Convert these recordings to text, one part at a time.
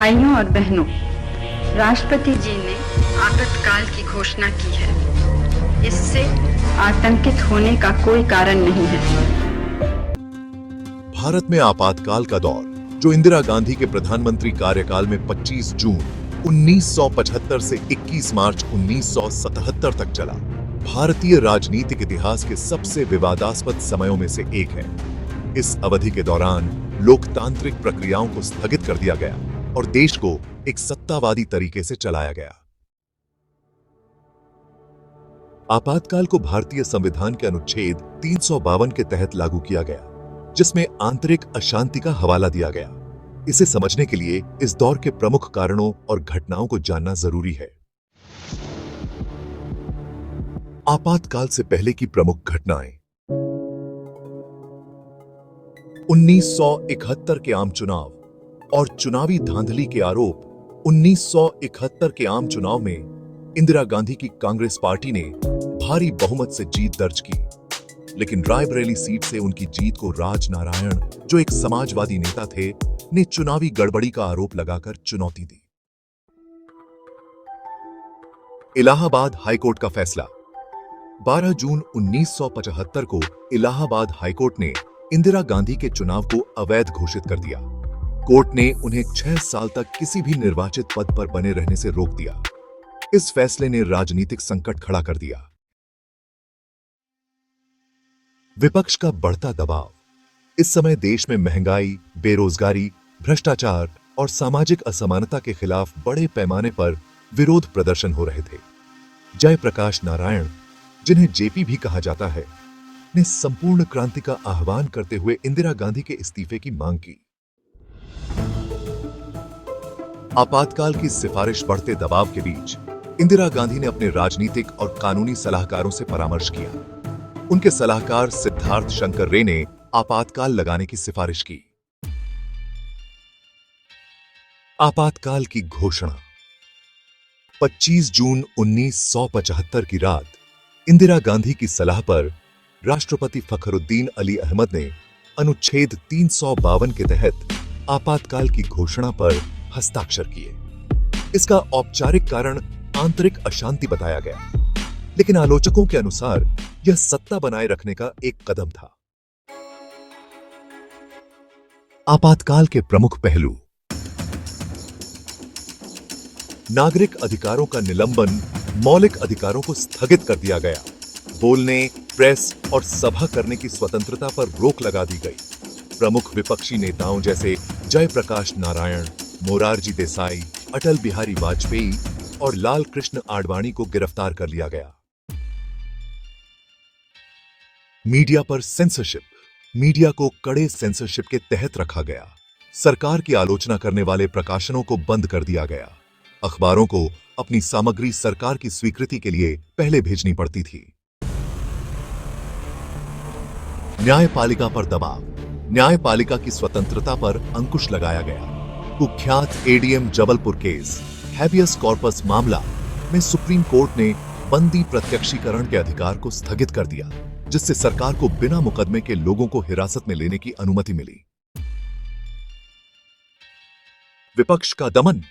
भाइयों और बहनों, राष्ट्रपति जी ने आपातकाल की घोषणा की है। इससे आतंकित होने का कोई कारण नहीं है। भारत में आपातकाल का दौर, जो इंदिरा गांधी के प्रधानमंत्री कार्यकाल में 25 जून 1975 से 21 मार्च 1977 तक चला, भारतीय राजनीतिक इतिहास के सबसे विवादास्पद समयों में से एक है। इस अवधि के दौरान लोकतांत्रिक प्रक्रियाओं को स्थगित कर दिया गया और देश को एक सत्तावादी तरीके से चलाया गया। आपातकाल को भारतीय संविधान के अनुच्छेद 352 के तहत लागू किया गया, जिसमें आंतरिक अशांति का हवाला दिया गया। इसे समझने के लिए इस दौर के प्रमुख कारणों और घटनाओं को जानना जरूरी है। आपातकाल से पहले की प्रमुख घटनाएं। 1971 के आम चुनाव और चुनावी धांधली के आरोप। 1971 के आम चुनाव में इंदिरा गांधी की कांग्रेस पार्टी ने भारी बहुमत से जीत दर्ज की, लेकिन रायबरेली सीट से उनकी जीत को राज नारायण, जो एक समाजवादी नेता थे, ने चुनावी गड़बड़ी का आरोप लगाकर चुनौती दी। इलाहाबाद हाईकोर्ट का फैसला। 12 जून 1975 को इलाहाबाद हाईकोर्ट ने इंदिरा गांधी के चुनाव को अवैध घोषित कर दिया। कोर्ट ने उन्हें 6 साल तक किसी भी निर्वाचित पद पर बने रहने से रोक दिया। इस फैसले ने राजनीतिक संकट खड़ा कर दिया। विपक्ष का बढ़ता दबाव। इस समय देश में महंगाई, बेरोजगारी, भ्रष्टाचार और सामाजिक असमानता के खिलाफ बड़े पैमाने पर विरोध प्रदर्शन हो रहे थे। जयप्रकाश नारायण, जिन्हें जेपी भी कहा जाता है, ने संपूर्ण क्रांति का आह्वान करते हुए इंदिरा गांधी के इस्तीफे की मांग की। आपातकाल की सिफारिश बढ़ते दबाव के बीच इंदिरा गांधी ने अपने राजनीतिक और कानूनी सलाहकारों से परामर्श किया। उनके सलाहकार सिद्धार्थ शंकर रे ने आपातकाल लगाने की सिफारिश की। आपातकाल की घोषणा। 25 जून 1975 की रात इंदिरा गांधी की सलाह पर राष्ट्रपति फखरुद्दीन अली अहमद ने अनुच्छेद 352 के तहत आपातकाल की घोषणा पर हस्ताक्षर किए। इसका औपचारिक कारण आंतरिक अशांति बताया गया, लेकिन आलोचकों के अनुसार यह सत्ता बनाए रखने का एक कदम था। आपातकाल के प्रमुख पहलू। नागरिक अधिकारों का निलंबन। मौलिक अधिकारों को स्थगित कर दिया गया। बोलने, प्रेस और सभा करने की स्वतंत्रता पर रोक लगा दी गई। प्रमुख विपक्षी नेताओं जैसे जयप्रकाश नारायण, मोरारजी देसाई, अटल बिहारी वाजपेयी और लाल कृष्ण आडवाणी को गिरफ्तार कर लिया गया। मीडिया पर सेंसरशिप। मीडिया को कड़े सेंसरशिप के तहत रखा गया। सरकार की आलोचना करने वाले प्रकाशनों को बंद कर दिया गया। अखबारों को अपनी सामग्री सरकार की स्वीकृति के लिए पहले भेजनी पड़ती थी। न्यायपालिका पर दबाव। न्यायपालिका की स्वतंत्रता पर अंकुश लगाया गया। कुख्यात ADM Jabalpur case, habeas corpus मामला में सुप्रीम कोर्ट ने बंदी प्रत्यक्षीकरण के अधिकार को स्थगित कर दिया, जिससे सरकार को बिना मुकदमे के लोगों को हिरासत में लेने की अनुमति मिली। विपक्ष का दमन।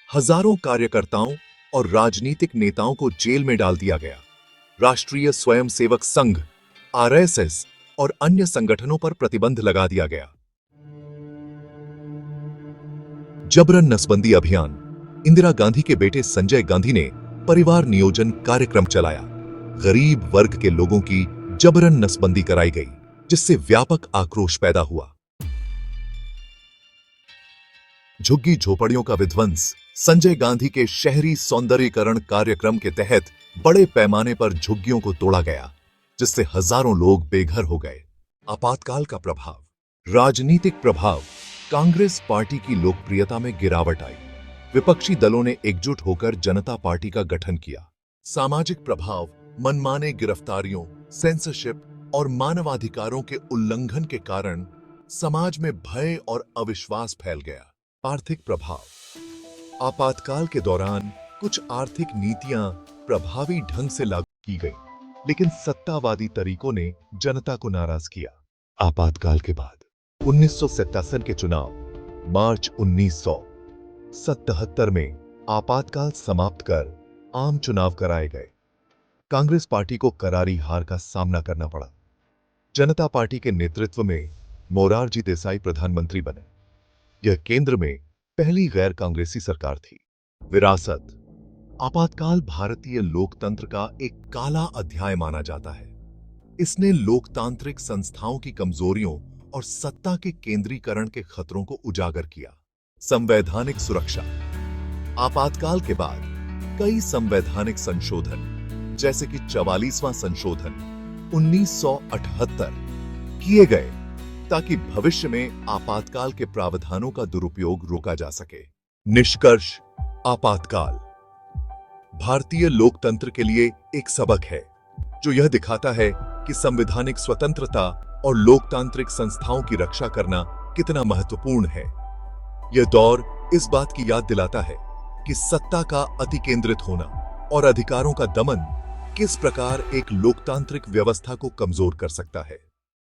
हजारों कार्यकर्ताओं और राजनीतिक नेताओं को जेल में डाल दिया गया। राष्ट्रीय स्वयंसेवक संघ, आरएसएस और अन्य संगठनों पर प्रतिबंध लगा दिया गया। जबरन नसबंदी अभियान। इंदिरा गांधी के बेटे संजय गांधी ने परिवार नियोजन कार्यक्रम चलाया। गरीब वर्ग के लोगों की जबरन नसबंदी कराई गई, जिससे व्यापक आक्रोश पैदा हुआ। झुग्गी झोपड़ियों का विध्वंस। संजय गांधी के शहरी सौंदर्यीकरण कार्यक्रम के तहत बड़े पैमाने पर झुग्गियों को तोड़ा गया, जिससे हजारों लोग बेघर हो गए। आपातकाल का प्रभाव। राजनीतिक प्रभाव। कांग्रेस पार्टी की लोकप्रियता में गिरावट आई। विपक्षी दलों ने एकजुट होकर जनता पार्टी का गठन किया। सामाजिक प्रभाव। मनमाने गिरफ्तारियों, सेंसरशिप और मानवाधिकारों के उल्लंघन के कारण समाज में भय और अविश्वास फैल गया। आर्थिक प्रभाव। आपातकाल के दौरान कुछ आर्थिक नीतियां प्रभावी ढंग से लागू की गई, लेकिन सत्तावादी तरीकों ने जनता को नाराज किया। आपातकाल के बाद 1987 के चुनाव। मार्च 1900। 1977 में आपातकाल समाप्त कर आम चुनाव कराए गए। कांग्रेस पार्टी को करारी हार का सामना करना पड़ा। जनता पार्टी के नेतृत्व में मोरारजी देसाई प्रधानमंत्री बने। यह केंद्र में पहली गैर कांग्रेसी सरकार थी। विरासत: आपातकाल भारतीय लोकतंत्र का एक काला अध्याय माना जाता है। इसने लोकतांत्रिक संस्थाओं की कमजोरियों और सत्ता के केंद्रीकरण के खतरों को उजागर किया। संवैधानिक सुरक्षा: आपातकाल के बाद कई संवैधानिक संशोधन जैसे कि 44वां संशोधन 1978 किए गए ताकि भविष्य में आपातकाल के प्रावधानों का दुरुपयोग रोका जा सके। निष्कर्ष: आपातकाल भारतीय लोकतंत्र के लिए एक सबक है जो यह दिखाता है कि संवैधानिक स्वतंत्रता और लोकतांत्रिक संस्थाओं की रक्षा करना कितना महत्वपूर्ण है। यह दौर इस बात की याद दिलाता है कि सत्ता का अतिकेंद्रित होना और अधिकारों का दमन किस प्रकार एक लोकतांत्रिक व्यवस्था को कमजोर कर सकता है।